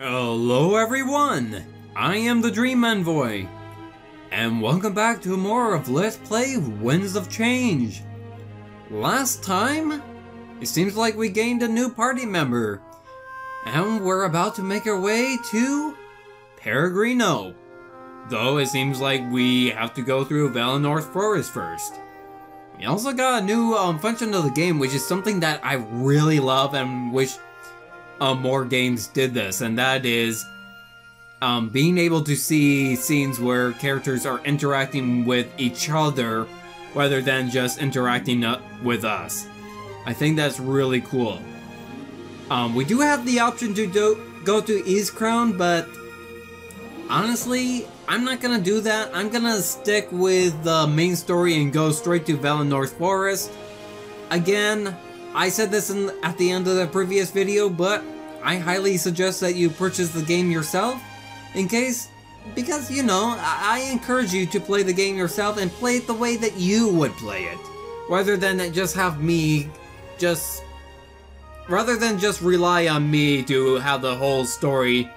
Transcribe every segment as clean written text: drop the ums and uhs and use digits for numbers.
Hello everyone, I am the Dream Envoy, and welcome back to more of Let's Play Winds of Change. Last time, it seems like we gained a new party member, and we're about to make our way to Peregrino. Though it seems like we have to go through Valinor Forest first. We also got a new function of the game, which is something that I really love and wish more games did this, and that is being able to see scenes where characters are interacting with each other rather than just interacting with us. I think that's really cool. We do have the option to go to Yscrown, but honestly, I'm not gonna do that. I'm gonna stick with the main story and go straight to Valinor Forest. Again, I said this at the end of the previous video, but I highly suggest that you purchase the game yourself, because, you know, I encourage you to play the game yourself and play it the way that you would play it, rather than just rely on me to have the whole story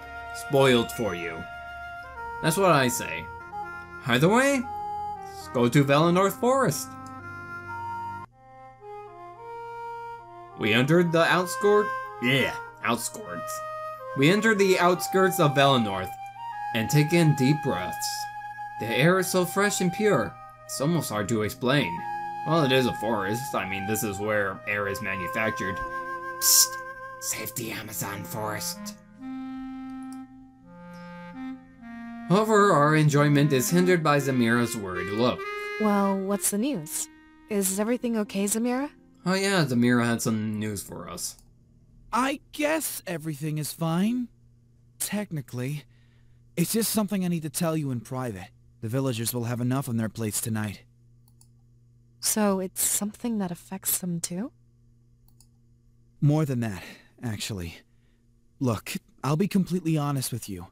spoiled for you. That's what I say. Either way, let's go to Valinor Forest. We entered the outskirts. We entered the outskirts of Valinor and take in deep breaths. The air is so fresh and pure, it's almost hard to explain. Well, it is a forest. I mean, this is where air is manufactured. Psst! Save the Amazon forest. However, our enjoyment is hindered by Zamira's worried look. Well, what's the news? Is everything okay, Zamira? Oh yeah, Zamira had some news for us. I guess everything is fine. Technically. It's just something I need to tell you in private. The villagers will have enough on their plates tonight. So it's something that affects them too? More than that, actually. Look, I'll be completely honest with you.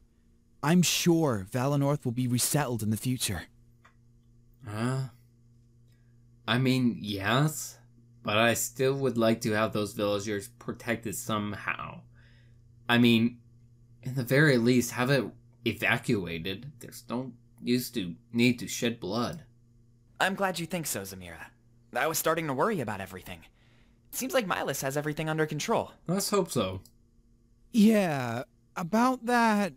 I'm sure Valinor will be resettled in the future. I mean, yes, but I still would like to have those villagers protected somehow. I mean, in the very least, have it evacuated. There's no need to shed blood. I'm glad you think so, Zamira. I was starting to worry about everything. It seems like Milas has everything under control. Let's hope so. Yeah, about that,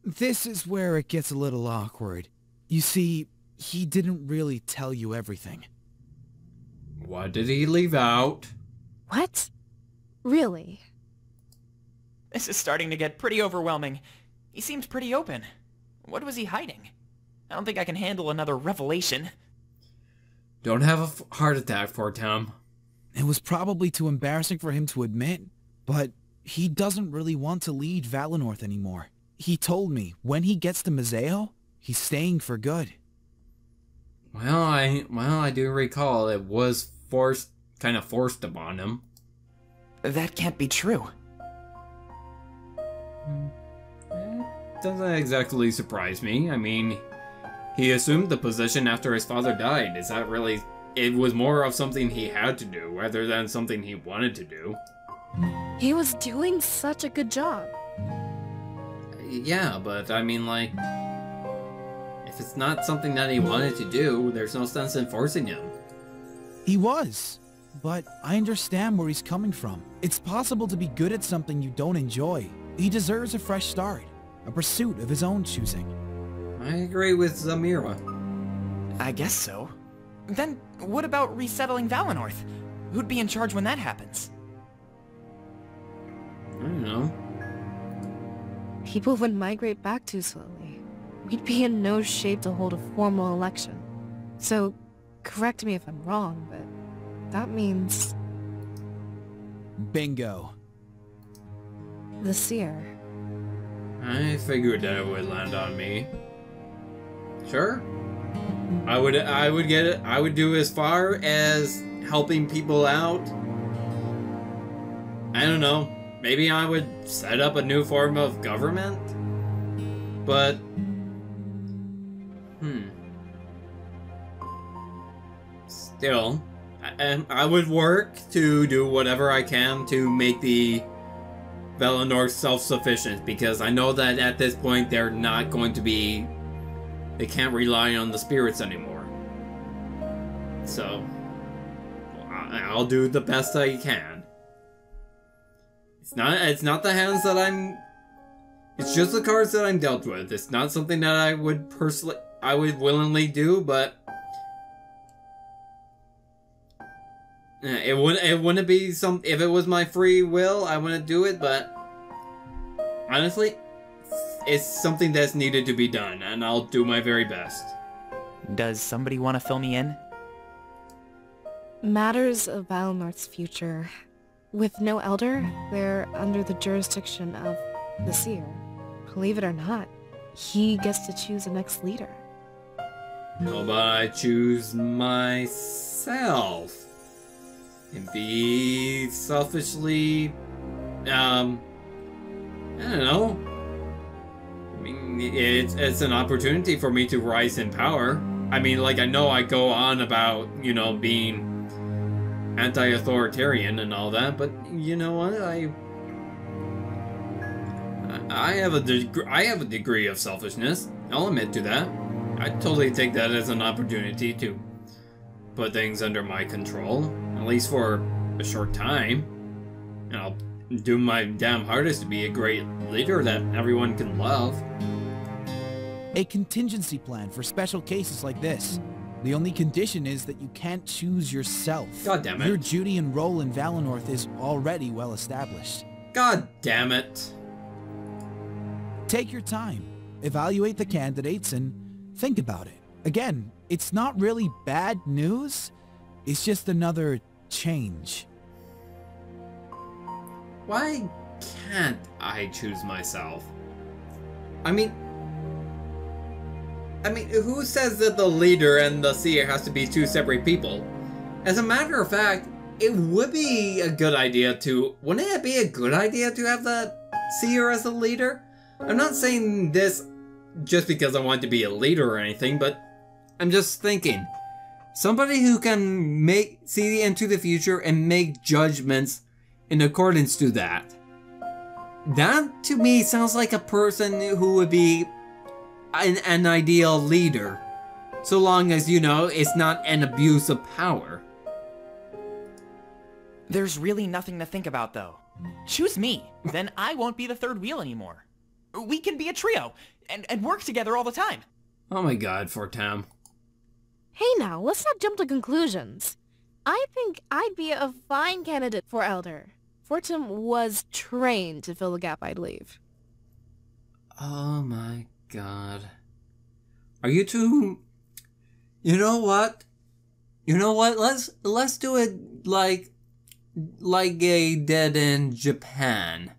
this is where it gets a little awkward. You see, he didn't really tell you everything. What did he leave out? What? Really? This is starting to get pretty overwhelming. He seemed pretty open. What was he hiding? I don't think I can handle another revelation. Don't have a heart attack for Tom. It was probably too embarrassing for him to admit, but he doesn't really want to lead Valinor anymore. He told me when he gets to Mazeo, he's staying for good. Well, I do recall it was kind of forced upon him. That can't be true. It doesn't exactly surprise me. I mean, he assumed the position after his father died. Is that really... It was more of something he had to do, rather than something he wanted to do. He was doing such a good job. Yeah, but I mean, like... If it's not something that he wanted to do, there's no sense in forcing him. He was, but I understand where he's coming from. It's possible to be good at something you don't enjoy. He deserves a fresh start, a pursuit of his own choosing. I agree with Zamira. I guess so. Then, what about resettling Valinor? Who'd be in charge when that happens? I don't know. People would migrate back too slowly. We'd be in no shape to hold a formal election. So, correct me if I'm wrong, but that means... Bingo. The seer. I figured that it would land on me. Sure. I would get it. I would do as far as helping people out. I don't know. Maybe I would set up a new form of government. But still, I would work to do whatever I can to make the Valinor's self-sufficient, because I know that at this point they're not going to be... They can't rely on the spirits anymore. So, I'll do the best I can. It's not the hands that I'm... It's just the cards that I'm dealt with. It's not something that I would willingly do, but... It wouldn't be some... If it was my free will, I wouldn't do it, but... Honestly, it's something that's needed to be done, and I'll do my very best. Does somebody want to fill me in? Matters of Valinor's future. With no elder, they're under the jurisdiction of the seer. Believe it or not, he gets to choose the next leader. How about I choose myself? And be selfishly, I don't know. I mean, it's an opportunity for me to rise in power. I mean, like, I know I go on about, you know, being anti-authoritarian and all that, but you know what? I have a degree of selfishness. I'll admit to that. I totally take that as an opportunity to put things under my control, at least for a short time. And I'll do my damn hardest to be a great leader that everyone can love. A contingency plan for special cases like this. The only condition is that you can't choose yourself. God damn it. Your duty and role in Valinorth is already well established. God damn it. Take your time, evaluate the candidates, and think about it. Again, it's not really bad news, it's just another change. Why can't I choose myself? I mean, who says that the leader and the seer has to be two separate people? As a matter of fact, it would be a good idea to... Wouldn't it be a good idea to have the seer as a leader? I'm not saying this just because I want to be a leader or anything, but I'm just thinking. Somebody who can see into the future and make judgments in accordance to that. That, to me, sounds like a person who would be an ideal leader. So long as, you know, it's not an abuse of power. There's really nothing to think about, though. Choose me, then I won't be the third wheel anymore. We can be a trio, and work together all the time. Oh my god, Fortam. Hey now, let's not jump to conclusions. I think I'd be a fine candidate for Elder. Fortum was trained to fill the gap I'd leave. Oh my god. Are you two... You know what? You know what? Let's do it like a dead-end Japan.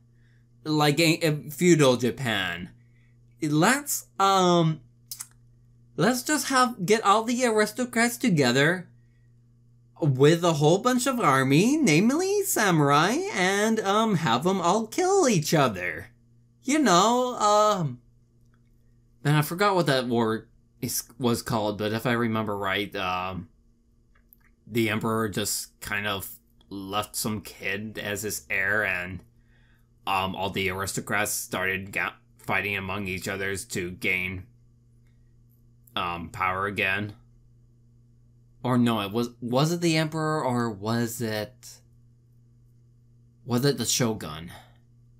Like a feudal Japan. Let's just get all the aristocrats together with a whole bunch of army, namely samurai, and have them all kill each other. You know, and I forgot what that war was called, but if I remember right, the emperor just kind of left some kid as his heir, and all the aristocrats started fighting among each other to gain power again. Or no, was it the emperor, or was it the shogun?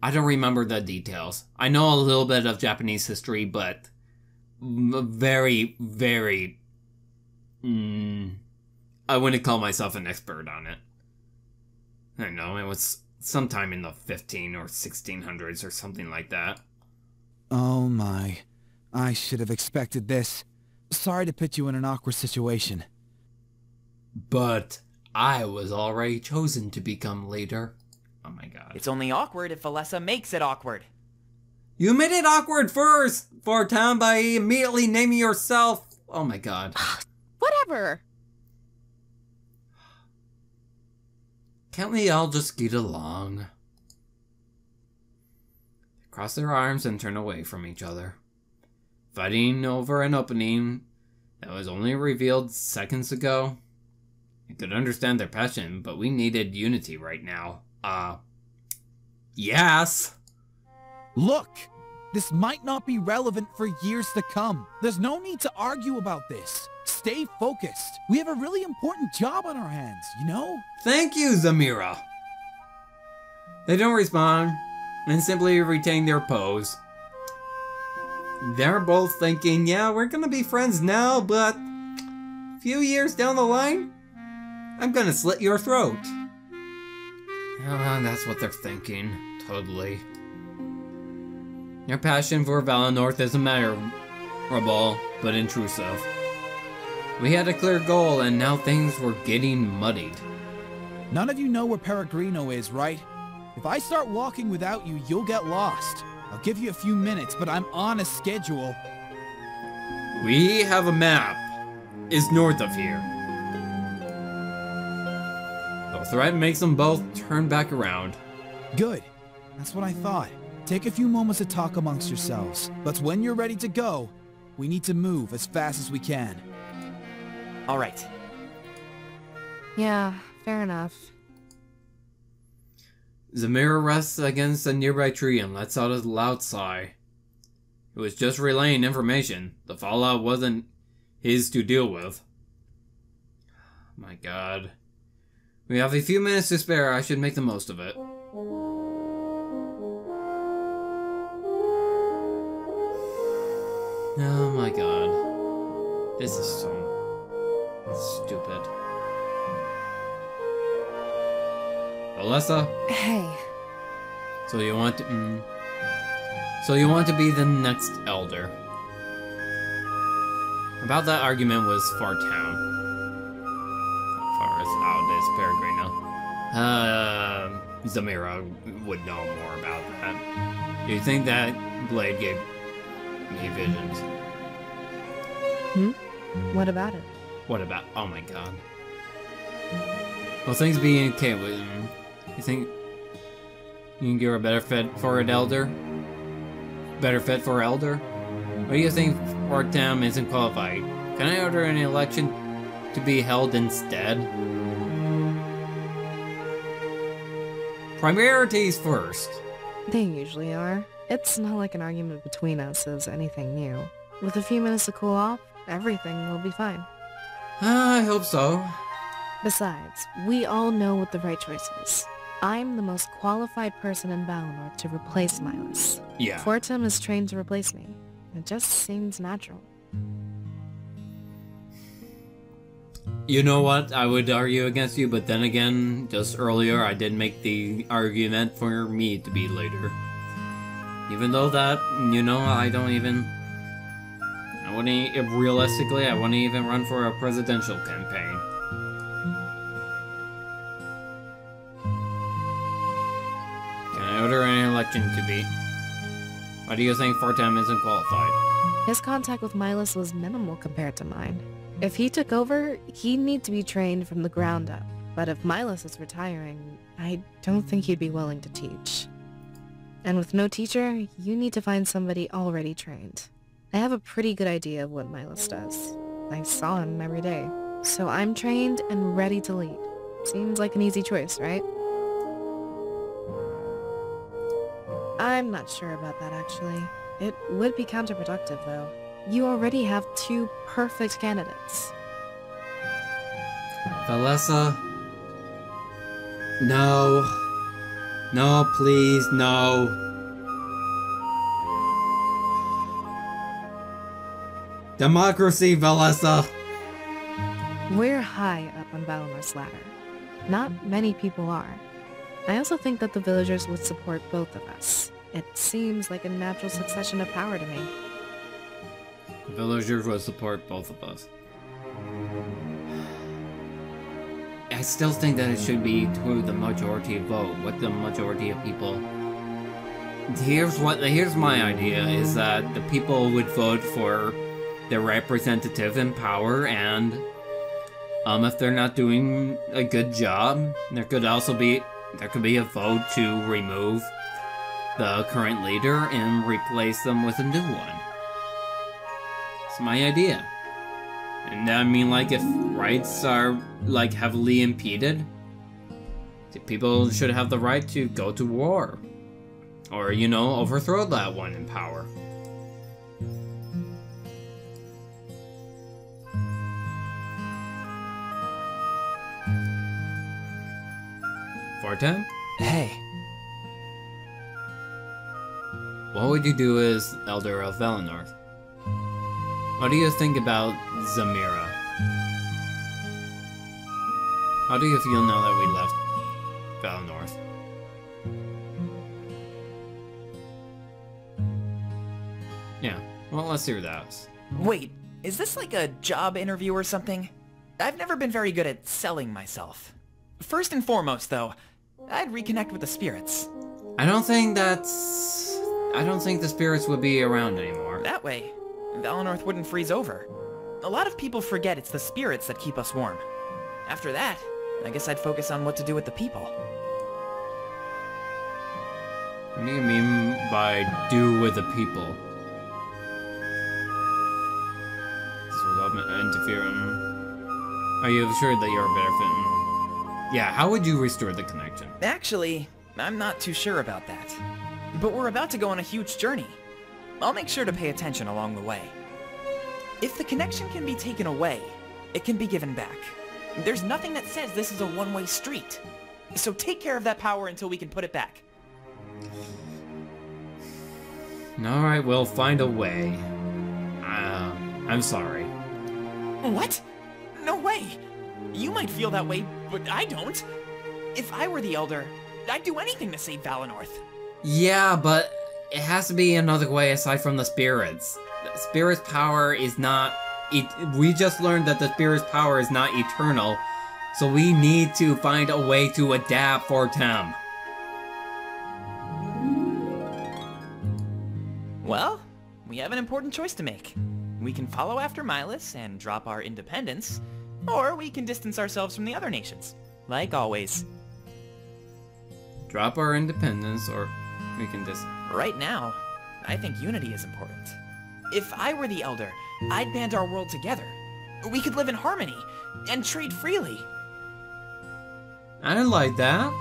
I don't remember the details. I know a little bit of Japanese history, but very, very... I wouldn't call myself an expert on it. I don't know, it was sometime in the 15 or 1600s or something like that. Oh my. I should have expected this. Sorry to put you in an awkward situation. But I was already chosen to become leader. Oh my god. It's only awkward if Alessa makes it awkward. You made it awkward first, Fortam, by immediately naming yourself. Oh my god. Whatever. Can't we all just get along? They cross their arms and turn away from each other, fighting over an opening that was only revealed seconds ago. I could understand their passion, but we needed unity right now. Yes. Look, this might not be relevant for years to come. There's no need to argue about this. Stay focused. We have a really important job on our hands, you know? Thank you, Zamira. They don't respond and simply retain their pose. They're both thinking, yeah, we're gonna be friends now, but a few years down the line, I'm gonna slit your throat. That's what they're thinking, totally. Your passion for Valinor is admirable, but intrusive. We had a clear goal, and now things were getting muddied. None of you know where Peregrino is, right? If I start walking without you, you'll get lost. I'll give you a few minutes, but I'm on a schedule. We have a map. It's north of here. The threat makes them both turn back around. Good. That's what I thought. Take a few moments to talk amongst yourselves. But when you're ready to go, we need to move as fast as we can. All right. Yeah, fair enough. Zamira rests against a nearby tree and lets out a loud sigh. It was just relaying information. The fallout wasn't his to deal with. My god. We have a few minutes to spare. I should make the most of it. Oh my god. This is so stupid. Alyssa? Hey. So you want to... So you want to be the next elder. About that argument with Fartown. How far is out is Peregrino? Zamira would know more about that. Do you think that blade gave me visions? What about it? What about... Oh my god. Well, things being okay with him, you think you can give her a better fit for an elder? Better fit for elder? Or do you think Fartown isn't qualified? Can I order an election to be held instead? Priorities first. They usually are. It's not like an argument between us is anything new. With a few minutes to cool off, everything will be fine. I hope so. Besides, we all know what the right choice is. I'm the most qualified person in Valinor to replace Milas. Yeah. Fortem is trained to replace me. It just seems natural. You know what? I would argue against you, but then again, just earlier I did make the argument for me to be later. Even though that, you know, realistically, I wouldn't even run for a presidential campaign. Can I order an election to be? Why do you think Fartown isn't qualified? His contact with Milas was minimal compared to mine. If he took over, he'd need to be trained from the ground up. But if Milas is retiring, I don't think he'd be willing to teach. And with no teacher, you need to find somebody already trained. I have a pretty good idea of what Milas does. I saw him every day. So I'm trained and ready to lead. Seems like an easy choice, right? I'm not sure about that, actually. It would be counterproductive, though. You already have two perfect candidates. Valessa? No. No, please, no. Democracy, Valessa! We're high up on Valinor's ladder. Not many people are. I also think that the villagers would support both of us. It seems like a natural succession of power to me. The villagers will support both of us. I still think that it should be to the majority vote. What the majority of people... Here's my idea, is that the people would vote for their representative in power, and if they're not doing a good job, there could be a vote to remove the current leader and replace them with a new one. It's my idea. And I mean, like, if rights are, like, heavily impeded, people should have the right to go to war. Or, you know, overthrow that one in power. Fortem? Hey. What would you do as Elder of Valinor? What do you think about Zamira? How do you feel now that we left Valinor? Yeah, well, let's hear that. Wait, is this like a job interview or something? I've never been very good at selling myself. First and foremost, though, I'd reconnect with the spirits. I don't think the spirits would be around anymore. That way, Valinor wouldn't freeze over. A lot of people forget it's the spirits that keep us warm. After that, I guess I'd focus on what to do with the people. What do you mean by do with the people? This will interfere. Are you sure that you're a better fit? Yeah, how would you restore the connection? Actually, I'm not too sure about that. But we're about to go on a huge journey. I'll make sure to pay attention along the way. If the connection can be taken away, it can be given back. There's nothing that says this is a one-way street. So take care of that power until we can put it back. Alright, we'll find a way. I'm sorry. What? No way! You might feel that way, but I don't. If I were the Elder, I'd do anything to save Valinor. Yeah, but it has to be another way aside from the spirits. The spirits' power is not... we just learned that the spirits' power is not eternal, so we need to find a way to adapt for Tem. Well, we have an important choice to make. We can follow after Milas and drop our independence, or we can distance ourselves from the other nations, like always. Drop our independence, or we can just... Right now, I think unity is important. If I were the Elder, I'd band our world together. We could live in harmony, and trade freely. I don't like that.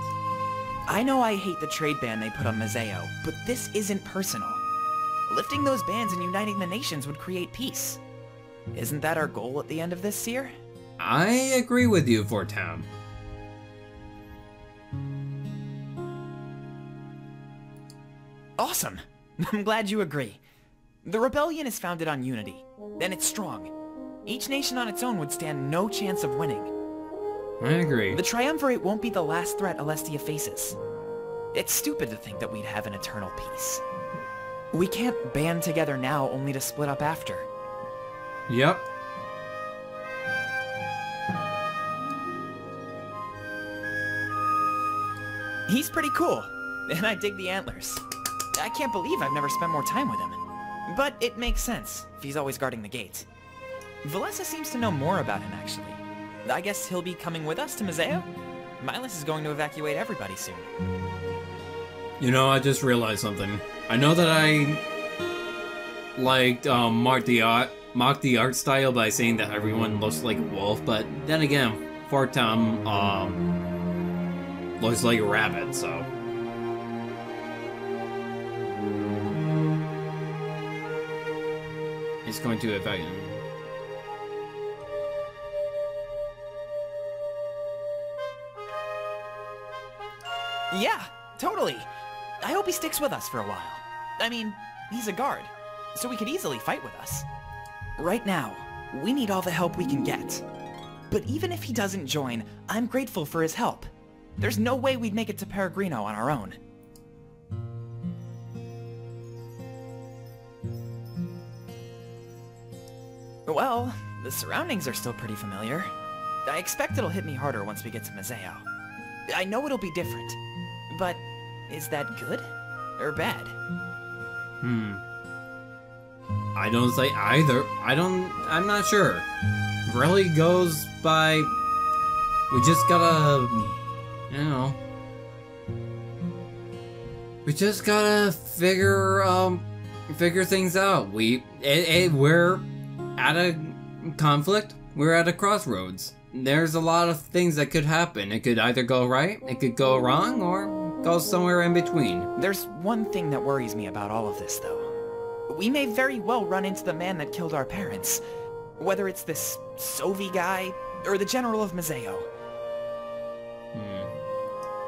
I know I hate the trade ban they put on Mazeo, but this isn't personal. Lifting those bans and uniting the nations would create peace. Isn't that our goal at the end of this, Seer? I agree with you, Fortem. Awesome! I'm glad you agree. The rebellion is founded on unity, and it's strong. Each nation on its own would stand no chance of winning. I agree. The Triumvirate won't be the last threat Alestia faces. It's stupid to think that we'd have an eternal peace. We can't band together now only to split up after. Yep. He's pretty cool, and I dig the antlers. I can't believe I've never spent more time with him. But it makes sense, if he's always guarding the gate. Valessa seems to know more about him, actually. I guess he'll be coming with us to Mazeo? Milas is going to evacuate everybody soon. You know, I just realized something. I know that I liked mock the art style by saying that everyone looks like a wolf, but then again, Fortem looks like a rabbit, so. He's going to evacuate. Yeah, totally. I hope he sticks with us for a while. I mean, he's a guard, so he could easily fight with us. Right now, we need all the help we can get. But even if he doesn't join, I'm grateful for his help. There's no way we'd make it to Peregrino on our own. Well, the surroundings are still pretty familiar. I expect it'll hit me harder once we get to Mazeo. I know it'll be different, but is that good or bad? I don't say either. I'm not sure. Really goes by... We just gotta... You know... We just gotta figure things out. We're at a conflict. We're at a crossroads. There's a lot of things that could happen. It could either go right, it could go wrong, or goes somewhere in between. There's one thing that worries me about all of this, though. We may very well run into the man that killed our parents. Whether it's this Sovi guy, or the General of Mazeo.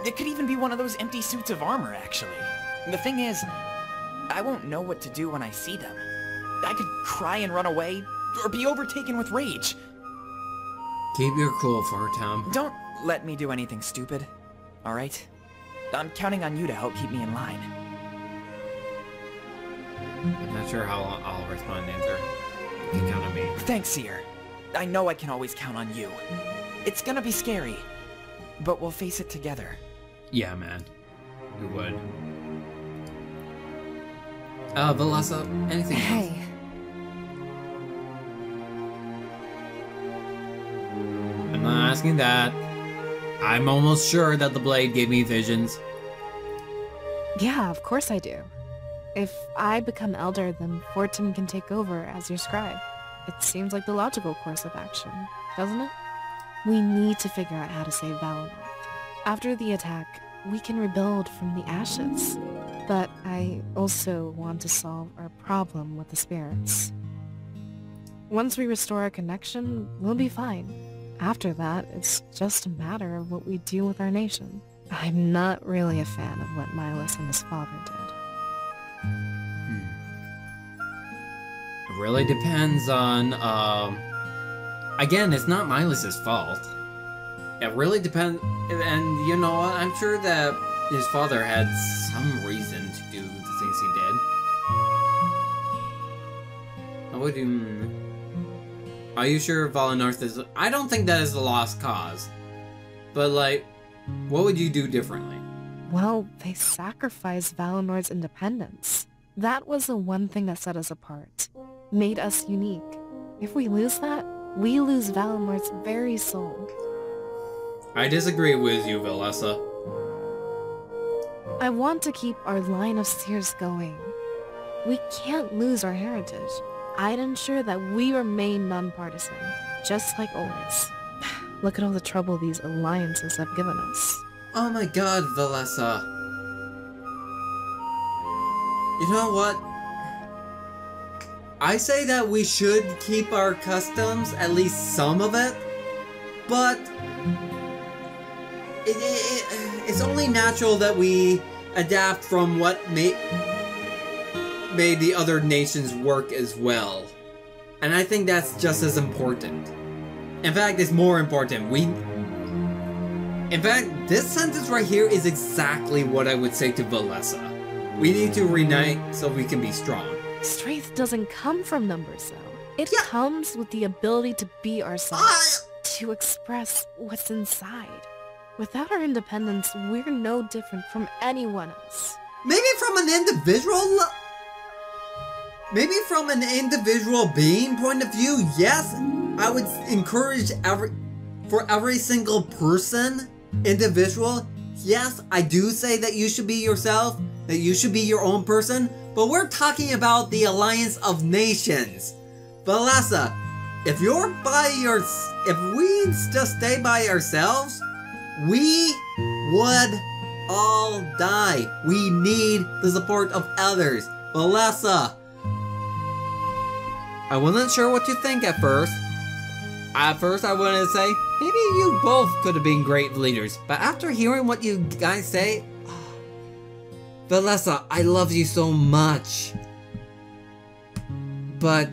It could even be one of those empty suits of armor, actually. The thing is, I won't know what to do when I see them. I could cry and run away, or be overtaken with rage. Keep your cool, Fartom. Don't let me do anything stupid, alright? I'm counting on you to help keep me in line. I'm not sure how I'll respond, Answer. You can count on me. Thanks, Seer. I know I can always count on you. It's gonna be scary, but we'll face it together. Yeah, man. We would. Velosa, anything else? Hey, I'm not asking that. I'm almost sure that the blade gave me visions. yeah, of course I do. If I become elder, then Fortin can take over as your scribe. It seems like the logical course of action, doesn't it? We need to figure out how to save Valinor. After the attack, we can rebuild from the ashes. But I also want to solve our problem with the spirits. Once we restore our connection, we'll be fine. After that, it's just a matter of what we do with our nation. I'm not really a fan of what Milos and his father did. It really depends on, again, it's not Milos' fault. It really depends, and you know what, I'm sure that his father had some reason to do the things he did. I would Are you sure Valinorth is... I don't think that is the lost cause. But, like, what would you do differently? Well, they sacrificed Valinor's independence. That was the one thing that set us apart. Made us unique. If we lose that, we lose Valinor's very soul. I disagree with you, Velessa. I want to keep our line of seers going. We can't lose our heritage. I'd ensure that we remain nonpartisan, just like always. Look at all the trouble these alliances have given us. Oh my god, Velessa. You know what? I say that we should keep our customs, at least some of it, but it's only natural that we adapt from what made the other nations work as well. And I think that's just as important. In fact, it's more important. In fact, this sentence right here is exactly what I would say to Velessa. We need to reunite so we can be strong. Strength doesn't come from numbers, though. It Yeah. comes with the ability to be ourselves, to express what's inside. Without our independence, we're no different from anyone else. Maybe from an individual being point of view, yes, I would encourage for every single person, individual, yes, I do say that you should be yourself, that you should be your own person, but we're talking about the Alliance of Nations. Velessa, if we just stay by ourselves, we would all die. We need the support of others. Velessa, I wasn't sure what to think at first. At first I wanted to say, maybe you both could have been great leaders, but after hearing what you guys say, Velessa, I love you so much. But,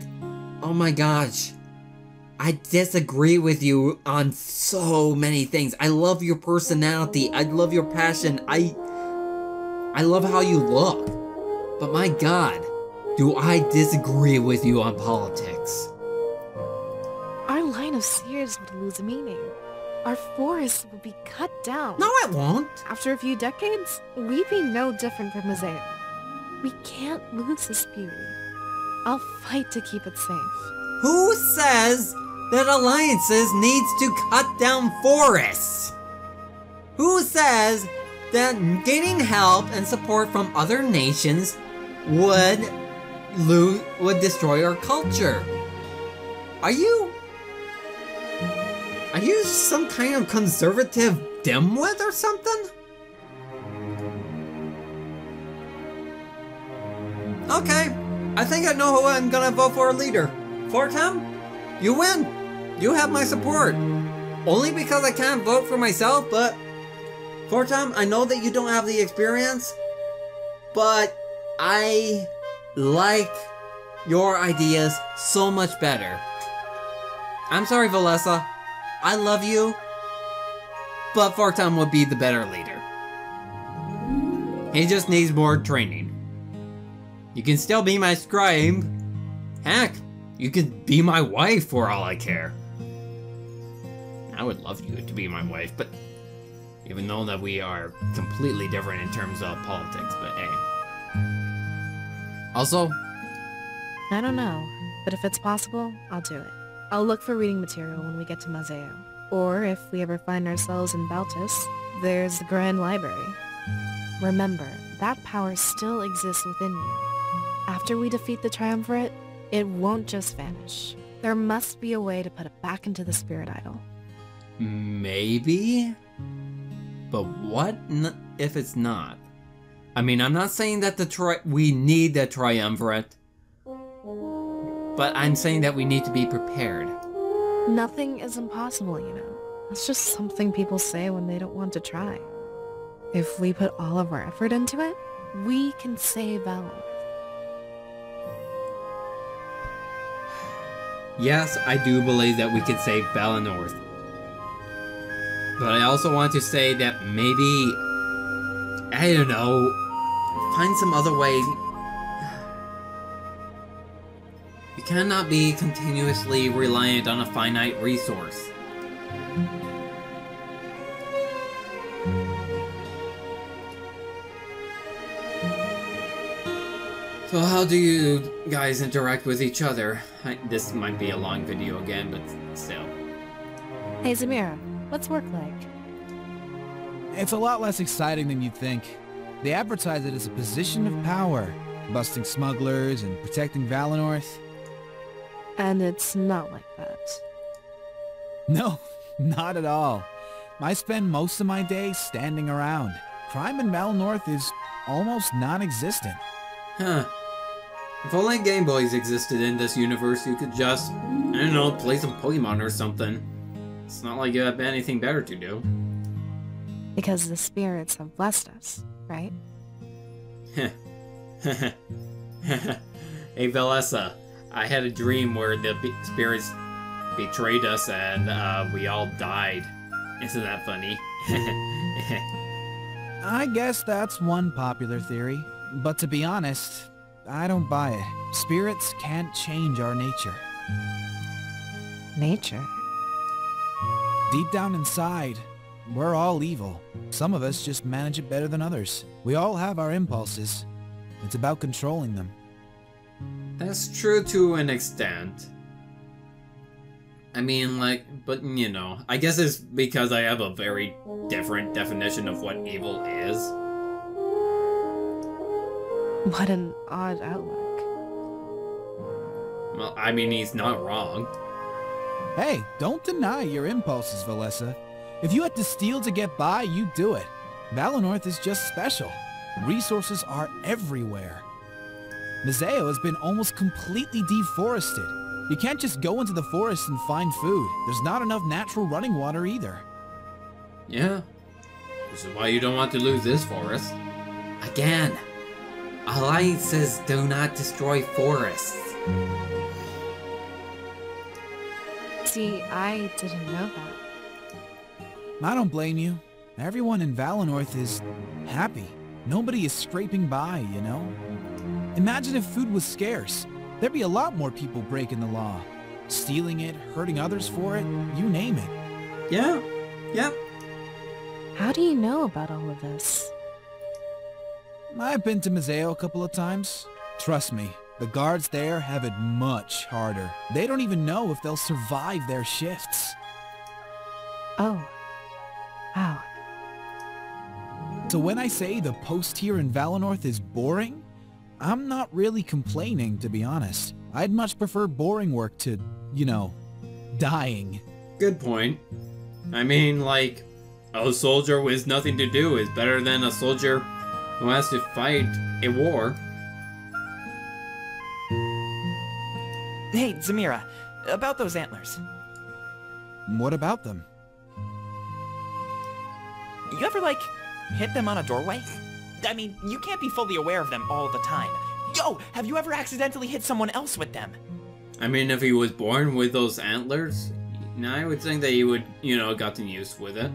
oh my gosh, I disagree with you on so many things. I love your personality, I love your passion, I love how you look. But my god, do I disagree with you on politics. Our line of seers would lose meaning. Our forests would be cut down. No, it won't. After a few decades, we'd be no different from Mazeo. We can't lose this beauty. I'll fight to keep it safe. Who says that alliances needs to cut down forests? Who says that getting help and support from other nations would destroy our culture? Are you some kind of conservative dimwit or something? Okay, I think I know who I'm gonna vote for a leader. Fortam, you win. You have my support. Only because I can't vote for myself, but Fortam, I know that you don't have the experience, but I like your ideas so much better. I'm sorry, Valessa. I love you, but Fortam would be the better leader. He just needs more training. You can still be my scribe. Heck, you could be my wife for all I care. I would love you to be my wife, but even though that we are completely different in terms of politics, but hey. Also, I don't know, but if it's possible, I'll do it. I'll look for reading material when we get to Mazeo. Or if we ever find ourselves in Baltus, there's the Grand Library. Remember, that power still exists within you. After we defeat the Triumvirate, it won't just vanish. There must be a way to put it back into the Spirit Idol. maybe? But what if it's not? I mean, I'm not saying that we need the Triumvirate, but I'm saying that we need to be prepared. Nothing is impossible, you know. It's just something people say when they don't want to try. If we put all of our effort into it, we can save Valinor. Yes, I do believe that we can save Valinor. But I also want to say that maybe, I don't know, find some other way. You cannot be continuously reliant on a finite resource. So how do you guys interact with each other? This might be a long video again, but still. Hey Zamira, what's work like? It's a lot less exciting than you'd think. They advertise it as a position of power, busting smugglers and protecting Valinor. And it's not like that. No, not at all. I spend most of my day standing around. Crime in Valinor is almost non-existent. Huh. If only Game Boys existed in this universe, you could just, I don't know, play some Pokemon or something. It's not like you have anything better to do. Because the spirits have blessed us, right? Hey Valessa, I had a dream where the spirits betrayed us and we all died. Isn't that funny? I guess that's one popular theory. But to be honest, I don't buy it. Spirits can't change our nature. Nature? Deep down inside, we're all evil. Some of us just manage it better than others. We all have our impulses. It's about controlling them. That's true to an extent. I mean, like, but you know, I guess it's because I have a very different definition of what evil is. What an odd outlook. Well, I mean, he's not wrong. Hey, don't deny your impulses, Valessa. If you had to steal to get by, you'd do it. Valinor is just special. Resources are everywhere. Mazeo has been almost completely deforested. You can't just go into the forest and find food. There's not enough natural running water either. Yeah. This is why you don't want to lose this forest. Again, alliances do not destroy forests. See, I didn't know that. I don't blame you. Everyone in Valinor is happy. Nobody is scraping by, you know? Imagine if food was scarce. There'd be a lot more people breaking the law. Stealing it, hurting others for it, you name it. Yeah. How do you know about all of this? I've been to Mazeo a couple of times. Trust me, the guards there have it much harder. They don't even know if they'll survive their shifts. Oh. Wow. So when I say the post here in Valinor is boring, I'm not really complaining, to be honest. I'd much prefer boring work to, you know, dying. Good point. I mean, like, a soldier with nothing to do is better than a soldier who has to fight a war. Hey, Zamira, about those antlers. What about them? You ever, like, hit them on a doorway? I mean, you can't be fully aware of them all the time. Yo, have you ever accidentally hit someone else with them? I mean, if he was born with those antlers, I would think that he would, gotten used with it.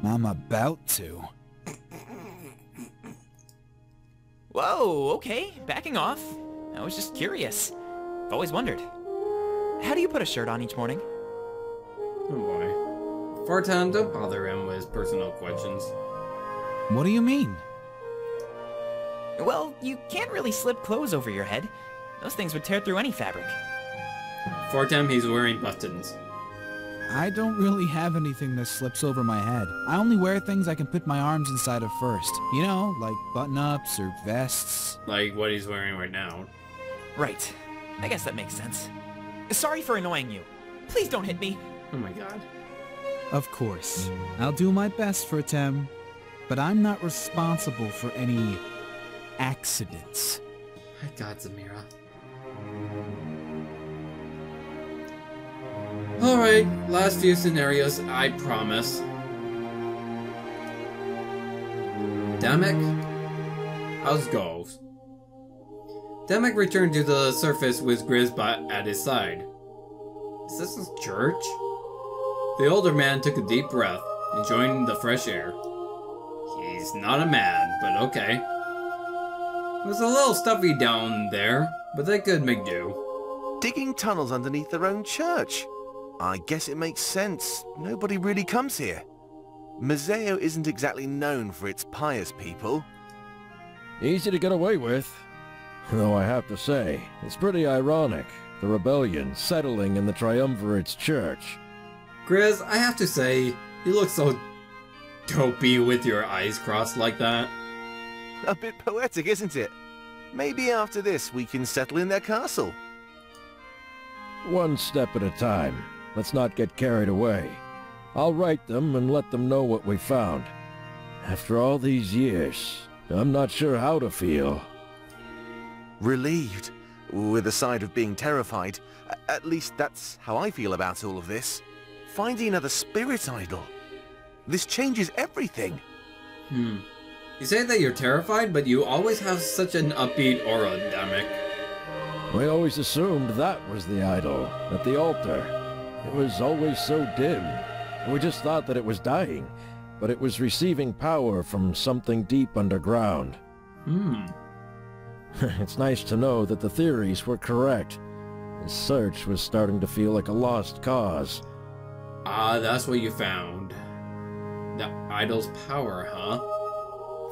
I'm about to. Whoa, okay, backing off. I was just curious. I've always wondered. How do you put a shirt on each morning? Oh boy. Fartan, don't bother him with his personal questions. What do you mean? Well, you can't really slip clothes over your head. Those things would tear through any fabric. Fartan, he's wearing buttons. I don't really have anything that slips over my head. I only wear things I can put my arms inside of first. You know, like button-ups or vests. Like what he's wearing right now. Right. I guess that makes sense. Sorry for annoying you. Please don't hit me. Oh my god. Of course. I'll do my best for Tem, but I'm not responsible for any accidents. My god, Zamira. Alright, last few scenarios, I promise. Damek? How's goes? Damek returned to the surface with Grisbot at his side. Is this his church? The older man took a deep breath, enjoying the fresh air. He's not a man, but okay. It was a little stuffy down there, but they could make do. Digging tunnels underneath their own church. I guess it makes sense. Nobody really comes here. Museo isn't exactly known for its pious people. Easy to get away with. Though I have to say, it's pretty ironic, the rebellion settling in the Triumvirate's church. Grizz, I have to say, you look so dopey with your eyes crossed like that. A bit poetic, isn't it? Maybe after this we can settle in their castle. One step at a time. Let's not get carried away. I'll write them and let them know what we found. After all these years, I'm not sure how to feel. Relieved, with a side of being terrified. At least that's how I feel about all of this. Finding another spirit idol. This changes everything. You say that you're terrified, but you always have such an upbeat aura, Damek. We always assumed that was the idol, at the altar. It was always so dim. We just thought that it was dying, but it was receiving power from something deep underground. It's nice to know that the theories were correct. The search was starting to feel like a lost cause. Ah, that's what you found. The idol's power, huh?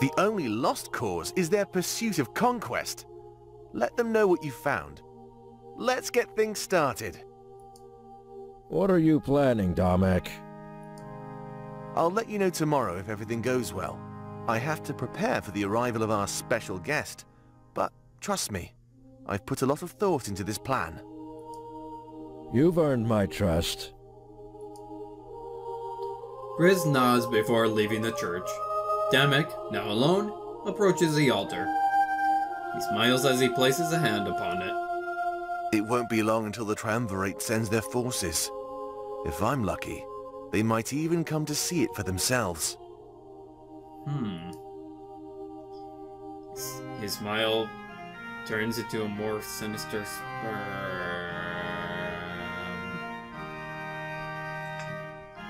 The only lost cause is their pursuit of conquest. Let them know what you found. Let's get things started. What are you planning, Damek? I'll let you know tomorrow if everything goes well. I have to prepare for the arrival of our special guest. But trust me, I've put a lot of thought into this plan. You've earned my trust. Grizz nods before leaving the church. Damek, now alone, approaches the altar. He smiles as he places a hand upon it. It won't be long until the Triumvirate sends their forces. If I'm lucky, they might even come to see it for themselves. His smile turns into a more sinister smirk.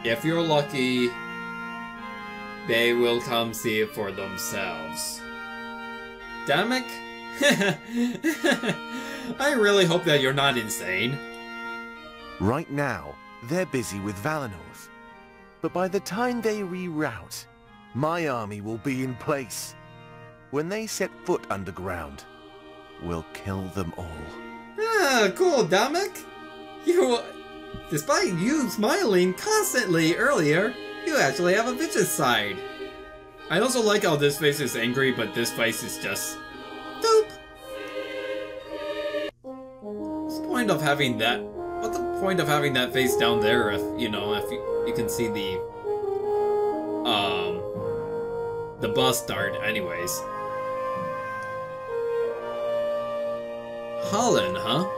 If you're lucky, they will come see it for themselves. Damek? I really hope that you're not insane. Right now, they're busy with Valenorth. But by the time they reroute, my army will be in place. When they set foot underground, we'll kill them all. Ah, cool, Damek. Despite you smiling constantly earlier, you actually have a vicious side. I also like how this face is angry, but this face is just dope. What's the point of having that? What's the point of having that face down there if you can see the bastard anyways? Holland, huh?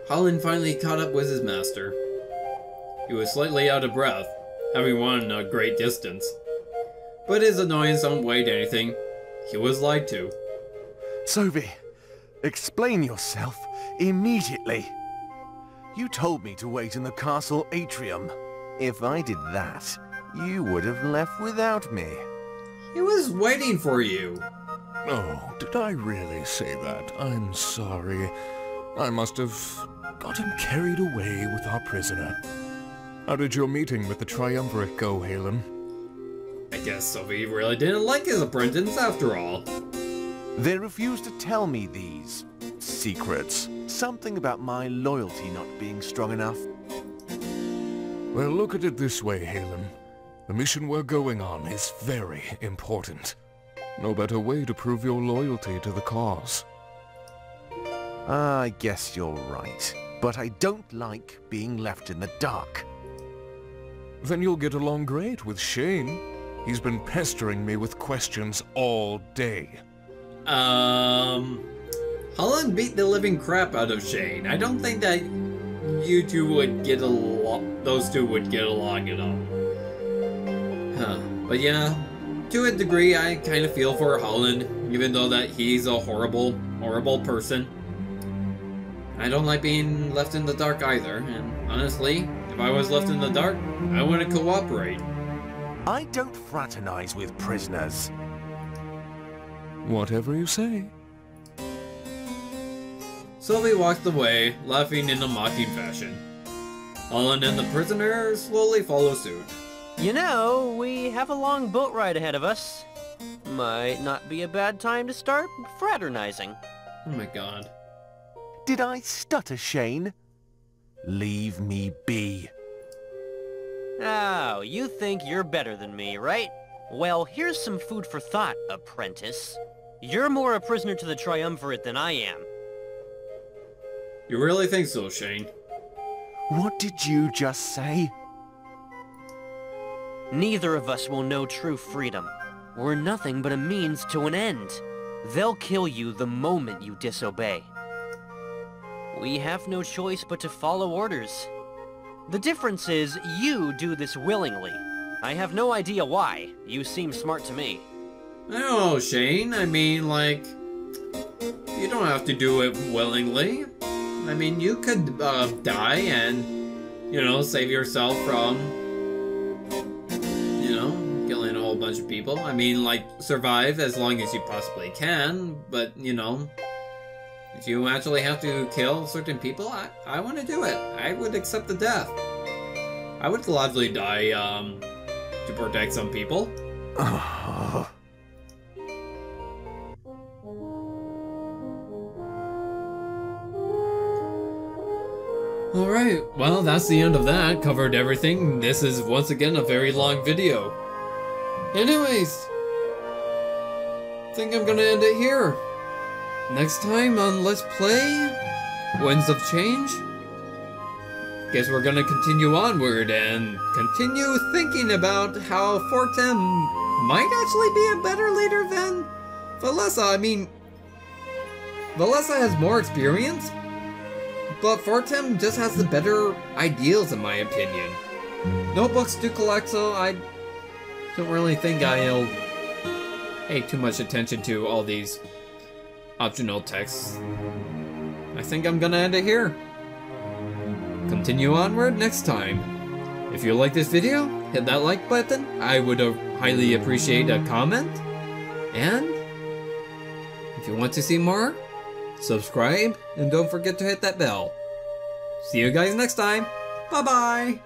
Holland finally caught up with his master. He was slightly out of breath, having run a great distance. But his annoyance outweighed anything. He was lied to. Sophie, explain yourself immediately. You told me to wait in the castle atrium. If I did that, you would have left without me. He was waiting for you. Oh, did I really say that? I'm sorry. I must have gotten carried away with our prisoner. How did your meeting with the Triumvirate go, Halen? I guess Sophie really didn't like his apprentice after all. They refused to tell me these secrets. Something about my loyalty not being strong enough. Well, look at it this way, Halen. The mission we're going on is very important. No better way to prove your loyalty to the cause. I guess you're right. But I don't like being left in the dark. Then you'll get along great with Shane. He's been pestering me with questions all day. Holland beat the living crap out of Shane. I don't think that you two would get along. Those two would get along at all. Huh. But yeah, to a degree, I kind of feel for Holland, even though that he's a horrible, horrible person. I don't like being left in the dark either, and honestly, if I was left in the dark, I wouldn't cooperate. I don't fraternize with prisoners. Whatever you say. Sylvie walked away, laughing in a mocking fashion. Holland and the prisoner slowly follow suit. You know, we have a long boat ride ahead of us. Might not be a bad time to start fraternizing. Oh my god. Did I stutter, Shane? Leave me be. Oh, you think you're better than me, right? Well, here's some food for thought, apprentice. You're more a prisoner to the Triumvirate than I am. You really think so, Shane? What did you just say? Neither of us will know true freedom. We're nothing but a means to an end. They'll kill you the moment you disobey. We have no choice but to follow orders. The difference is, you do this willingly. I have no idea why. You seem smart to me. I don't know, Shane. I mean, like, you don't have to do it willingly. I mean, you could die and, you know, save yourself from, you know, killing a whole bunch of people. I mean, like, survive as long as you possibly can, but, you know, if you actually have to kill certain people, I want to do it. I would accept the death. I would gladly die, to protect some people. Alright, well, that's the end of that. Covered everything. This is, once again, a very long video. Anyways, I think I'm gonna end it here. Next time on Let's Play Winds of Change, guess we're gonna continue onward and continue thinking about how Fortem might actually be a better leader than Valessa. I mean, Valessa has more experience, but Fortem just has the better ideals in my opinion. No books to collect, so I don't really think I'll pay too much attention to all these optional texts. I think I'm gonna end it here. Continue onward next time. If you like this video, hit that like button. I would highly appreciate a comment. And if you want to see more, subscribe and don't forget to hit that bell. See you guys next time. Bye bye.